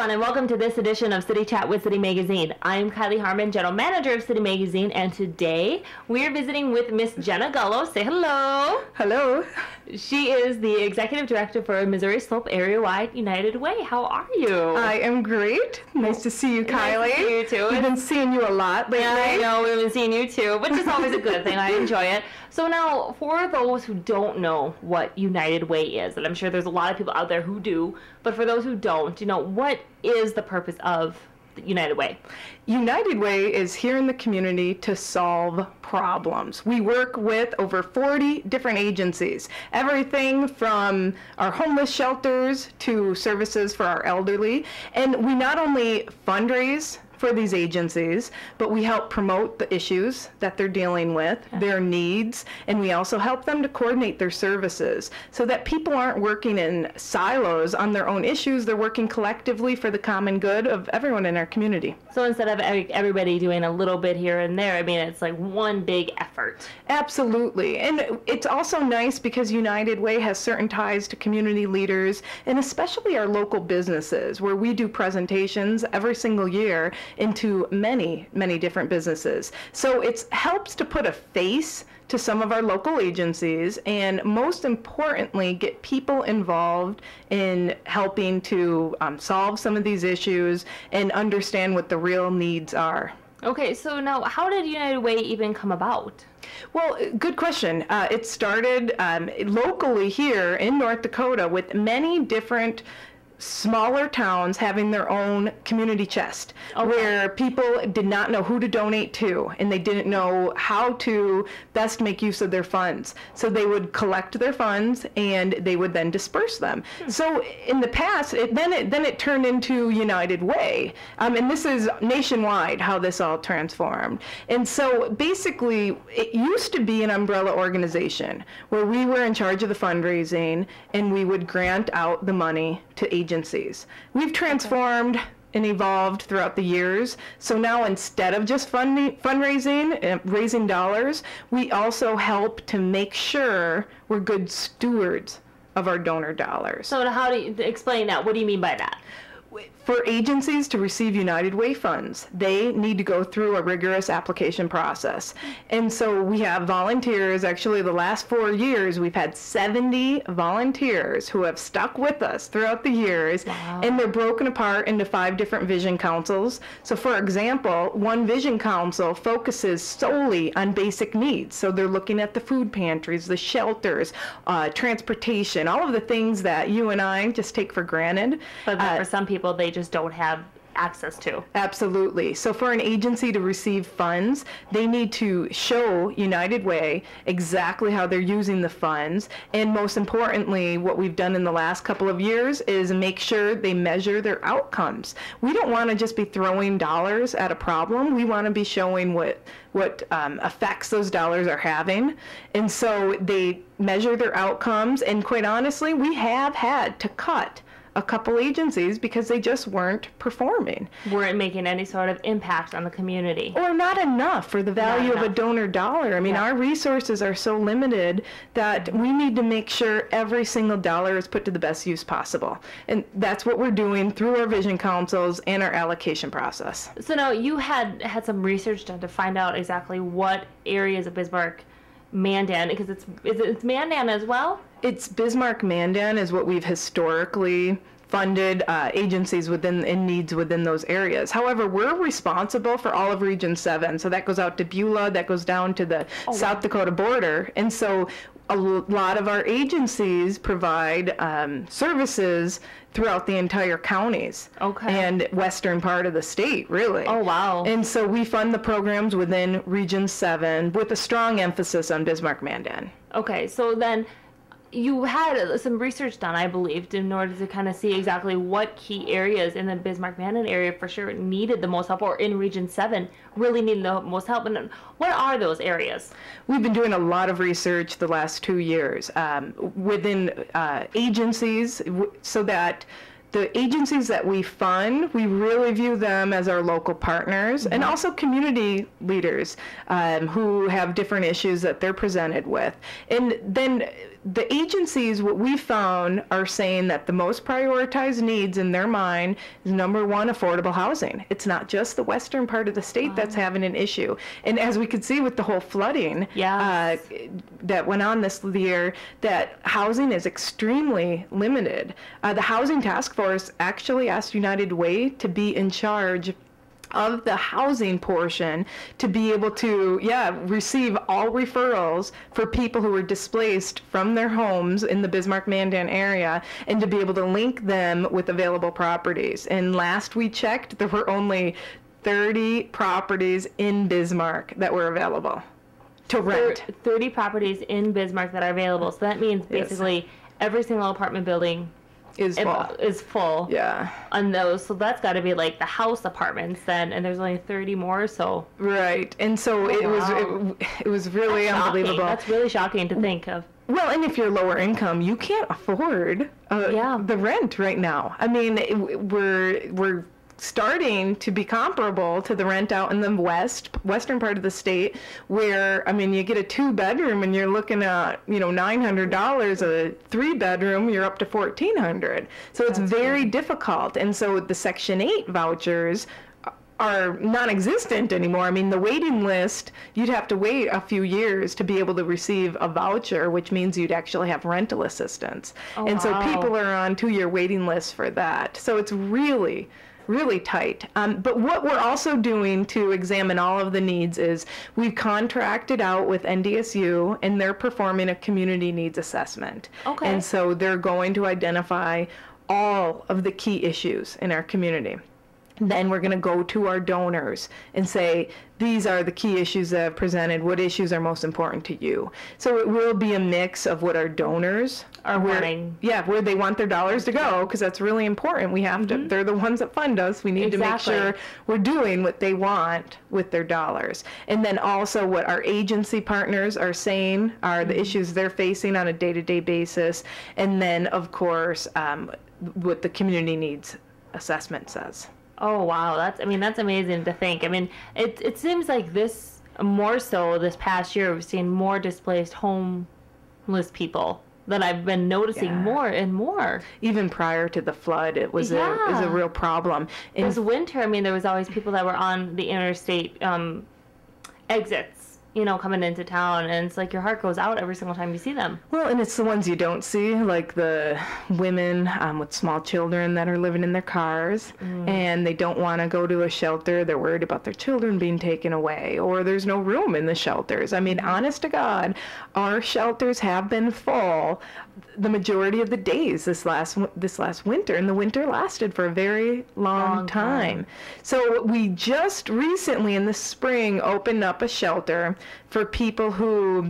everyone, and welcome to this edition of City Chat with City Magazine. I'm Kilee Harmon, General Manager of City Magazine, and today we are visiting with Miss Jena Gullo. Say hello. Hello. She is the Executive Director for Missouri Slope Area-Wide United Way. How are you? I am great. Nice to see you, Kilee. Nice to see you too. We've been seeing you a lot lately. Yeah, I know, we've been seeing you too, which is always a good thing. I enjoy it. So now, for those who don't know what United Way is, and I'm sure there's a lot of people out there who do, but for those who don't, what is the purpose of United Way? United Way is here in the community to solve problems. We work with over 40 different agencies, everything from our homeless shelters to services for our elderly. And we not only fundraise for these agencies, but we help promote the issues that they're dealing with, their needs, and we also help them to coordinate their services so that people aren't working in silos on their own issues. They're working collectively for the common good of everyone in our community. So instead of everybody doing a little bit here and there, I mean, it's like one big effort. Absolutely. And it's also nice because United Way has certain ties to community leaders and especially our local businesses, where we do presentations every single year into many, many different businesses. So it helps to put a face to some of our local agencies and most importantly get people involved in helping to solve some of these issues and understand what the real needs are. Okay, so now how did United Way even come about? Well, good question. It started locally here in North Dakota with many different smaller towns having their own community chest, where people did not know who to donate to and they didn't know how to best make use of their funds. So they would collect their funds and they would then disperse them. So in the past, then it turned into United Way. And this is nationwide how this all transformed. And so basically, it used to be an umbrella organization where we were in charge of the fundraising and we would grant out the money to agencies. We've transformed and evolved throughout the years. So now instead of just fundraising and raising dollars, we also help to make sure we're good stewards of our donor dollars. So how do you explain that? What do you mean by that? For agencies to receive United Way funds, they need to go through a rigorous application process. And so we have volunteers. Actually, the last 4 years, we've had 70 volunteers who have stuck with us throughout the years. Wow. And they're broken apart into 5 different vision councils. So for example, one vision council focuses solely on basic needs. So they're looking at the food pantries, the shelters, transportation, all of the things that you and I just take for granted. But for some people, they just don't have access to. Absolutely. So for an agency to receive funds, they need to show United Way exactly how they're using the funds. And most importantly, what we've done in the last couple of years is make sure they measure their outcomes. We don't want to just be throwing dollars at a problem. We want to be showing what effects those dollars are having. And so they measure their outcomes. And quite honestly, we have had to cut a couple agencies because they just weren't performing. Weren't making any sort of impact on the community. Or not enough for the value of a donor dollar. I mean, our resources are so limited that we need to make sure every single dollar is put to the best use possible. And that's what we're doing through our vision councils and our allocation process. So now you had some research done to find out exactly what areas of Bismarck Mandan, because it's Mandan as well? It's Bismarck Mandan is what we've historically funded agencies in needs within those areas. However, we're responsible for all of Region 7. So that goes out to Beulah, that goes down to the South Dakota border. And so a lot of our agencies provide services throughout the entire counties and western part of the state, really. Oh, wow. And so we fund the programs within Region 7 with a strong emphasis on Bismarck Mandan. Okay, so then you had some research done, I believe, in order to kind of see exactly what key areas in the Bismarck-Mandan area for sure needed the most help, or in Region 7 really needed the most help. And what are those areas? We've been doing a lot of research the last 2 years within agencies so that the agencies that we fund, we really view them as our local partners and also community leaders who have different issues that they're presented with. And then the agencies, what we found, are saying that the most prioritized needs in their mind is number one, affordable housing. It's not just the western part of the state that's having an issue. And as we could see with the whole flooding that went on this year, that housing is extremely limited. The Housing Task Force actually asked United Way to be in charge of the housing portion to be able to, receive all referrals for people who were displaced from their homes in the Bismarck-Mandan area, and to be able to link them with available properties. And last we checked, there were only 30 properties in Bismarck that were available to rent. 30 properties in Bismarck that are available. So that means basically every single apartment building is full. Yeah. On those, so that's got to be like the house apartments then, and there's only 30 more. So right, and so it was really unbelievable. That's really shocking to think of. Well, and if you're lower income, you can't afford the rent right now. I mean, we're starting to be comparable to the rent out in the western part of the state, where, I mean, you get a 2-bedroom and you're looking at, $900. A 3-bedroom, you're up to $1,400. So it's very difficult. And so the Section 8 vouchers are non-existent anymore. I mean, the waiting list, you'd have to wait a few years to be able to receive a voucher, which means you'd actually have rental assistance. So people are on 2-year waiting lists for that. So it's really tight. But what we're also doing to examine all of the needs is we've contracted out with NDSU, and they're performing a community needs assessment. Okay. And so they're going to identify all of the key issues in our community. Then we're going to go to our donors and say, these are the key issues that I've presented. What issues are most important to you? So it will be a mix of what our donors are wanting. Yeah, where they want their dollars to go, because that's really important. We have to, they're the ones that fund us. We need to make sure we're doing what they want with their dollars. And then also what our agency partners are saying are the issues they're facing on a day-to-day basis. And then, of course, what the community needs assessment says. Oh, wow. That's amazing to think. I mean, it seems like this, more so this past year, we've seen more displaced homeless people than I've been noticing more and more. Even prior to the flood, it was a real problem. This winter, I mean, there was always people that were on the interstate exits, coming into town, and it's like your heart goes out every single time you see them. Well, and it's the ones you don't see, like the women with small children that are living in their cars, and they don't want to go to a shelter. They're worried about their children being taken away, or there's no room in the shelters. I mean, honest to God, our shelters have been full the majority of the days this last winter, and the winter lasted for a very long time. So we just recently in the spring opened up a shelter for people who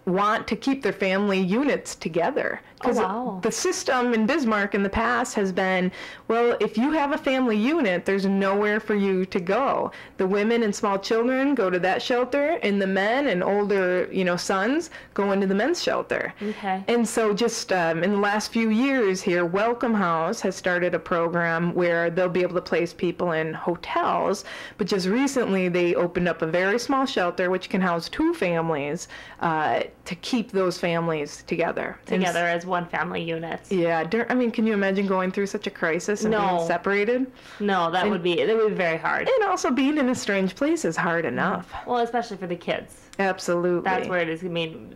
want to keep their family units together. Because the system in Bismarck in the past has been, well, if you have a family unit, there's nowhere for you to go. The women and small children go to that shelter, and the men and older, sons go into the men's shelter. Okay. And so just in the last few years here, Welcome House has started a program where they'll be able to place people in hotels, but just recently they opened up a very small shelter which can house 2 families to keep those families together. Together as one family unit. Yeah, I mean, can you imagine going through such a crisis and being separated? No, that would be very hard. And also being in a strange place is hard enough. Well, especially for the kids. Absolutely. That's where it is. I mean,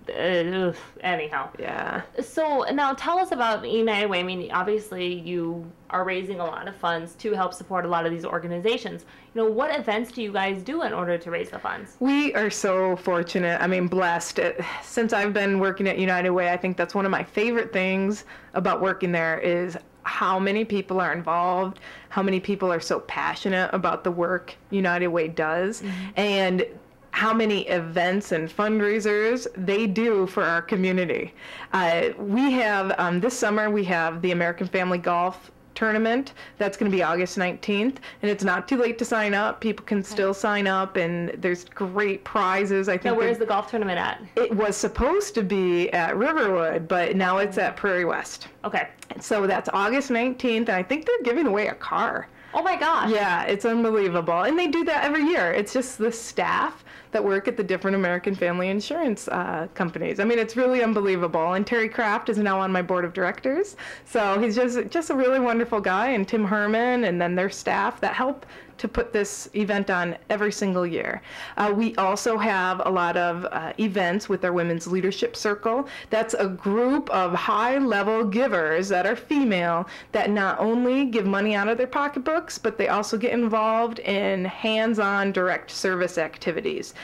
anyhow. Yeah. So now tell us about United Way. I mean, obviously you are raising a lot of funds to help support a lot of these organizations. What events do you guys do in order to raise the funds? We are so fortunate. I mean, blessed. Since I've been working at United Way, I think that's one of my favorite things about working there is how many people are involved, how many people are so passionate about the work United Way does, and how many events and fundraisers they do for our community. We have, this summer, we have the American Family Golf Tournament. That's going to be August 19th, and it's not too late to sign up. People can still sign up, and there's great prizes. I think. Now, where's the golf tournament at? It was supposed to be at Riverwood, but now it's at Prairie West. Okay. So that's August 19th, and I think they're giving away a car. Oh my gosh. Yeah, it's unbelievable. And they do that every year. It's just the staff that work at the different American family insurance companies. I mean, it's really unbelievable. And Terry Kraft is now on my board of directors. So he's just a really wonderful guy. And Tim Harmon and then their staff that help to put this event on every single year. We also have a lot of events with our Women's Leadership Circle. That's a group of high-level givers that are female that not only give money out of their pocketbooks, but they also get involved in hands-on direct service activities.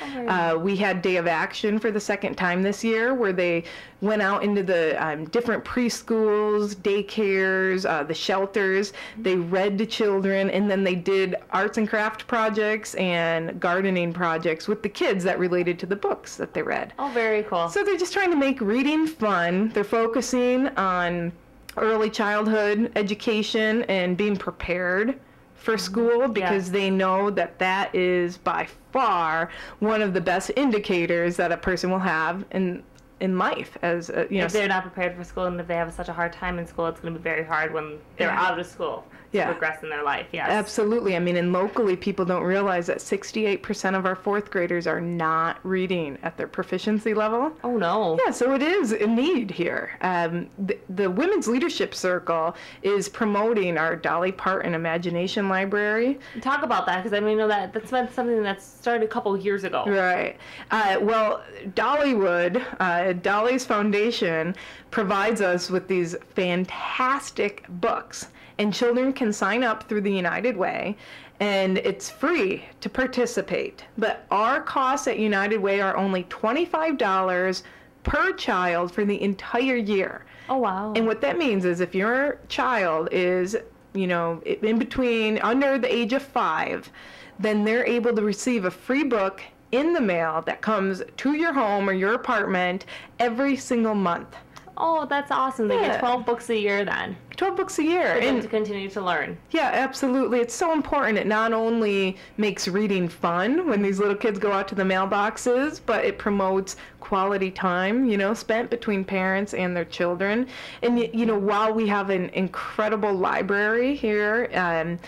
We had Day of Action for the second time this year, where they went out into the different preschools, daycares, the shelters. They read to children, and then they did arts and craft projects and gardening projects with the kids that related to the books that they read. Oh, very cool. So they're just trying to make reading fun. They're focusing on early childhood education and being prepared for school, because they know that that is by far one of the best indicators that a person will have in life. As if they're not prepared for school, and if they have such a hard time in school, it's going to be very hard when they're out of school to progress in their life. Yes, absolutely. I mean, and locally, people don't realize that 68% of our fourth graders are not reading at their proficiency level. Oh no. Yeah, so it is a need here. The Women's Leadership Circle is promoting our Dolly Parton Imagination Library. Talk about that, because I mean, that's been something that started a couple years ago. Right. Well, Dollywood, Dolly's foundation provides us with these fantastic books, and children can sign up through the United Way, and it's free to participate. But our costs at United Way are only $25 per child for the entire year. Oh, wow. And what that means is if your child is, in between, under the age of 5, then they're able to receive a free book in the mail that comes to your home or your apartment every single month. Oh, that's awesome. They get 12 books a year then. 12 books a year. For them to continue to learn. Yeah, absolutely. It's so important. It not only makes reading fun when these little kids go out to the mailboxes, but it promotes quality time, spent between parents and their children. And, while we have an incredible library here, a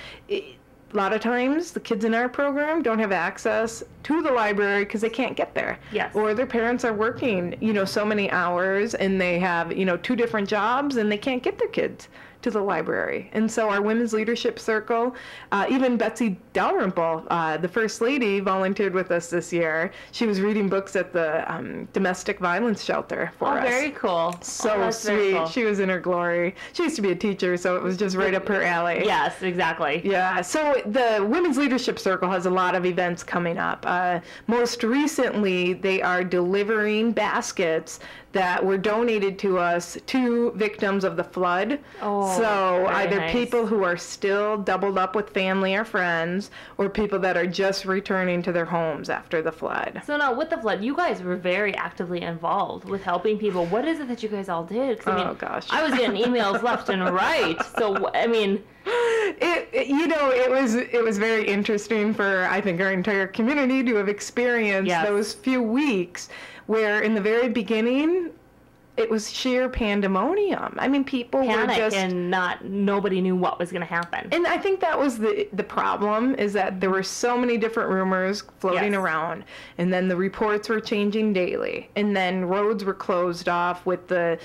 lot of times the kids in our program don't have access to the library because they can't get there. Yes. Or their parents are working, so many hours, and they have, 2 different jobs, and they can't get their kids to the library. And so our Women's Leadership Circle, even Betsy Dalrymple, the First Lady, volunteered with us this year. She was reading books at the domestic violence shelter for us. Oh, very cool. So sweet. Cool. She was in her glory. She used to be a teacher, so it was just right up her alley. Yes, exactly. Yeah, so the Women's Leadership Circle has a lot of events coming up. Most recently, they are delivering baskets that were donated to us to victims of the flood. Oh, so either nice. People who are still doubled up with family or friends, or people that are just returning to their homes after the flood. So now with the flood, you guys were very actively involved with helping people. What is it that you guys all did? 'Cause, I mean, gosh. I was getting emails left and right. So, I mean... It was very interesting for, I think, our entire community to have experienced those few weeks where in the very beginning it was sheer pandemonium. I mean, people were just... and nobody knew what was going to happen. And I think that was the problem, is that there were so many different rumors floating around, and then the reports were changing daily, and then roads were closed off with the,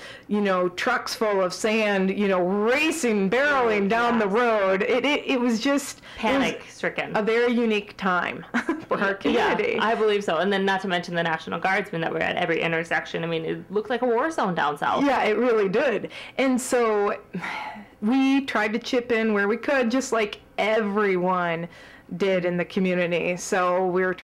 trucks full of sand, racing, barreling down the road. It was just... Panic-stricken. A very unique time for our community. Yeah, I believe so. And then not to mention the National Guardsmen that were at every intersection. I mean, it looked like a war zone down south. Yeah, it really did. And so we tried to chip in where we could, just like everyone did in the community. So we were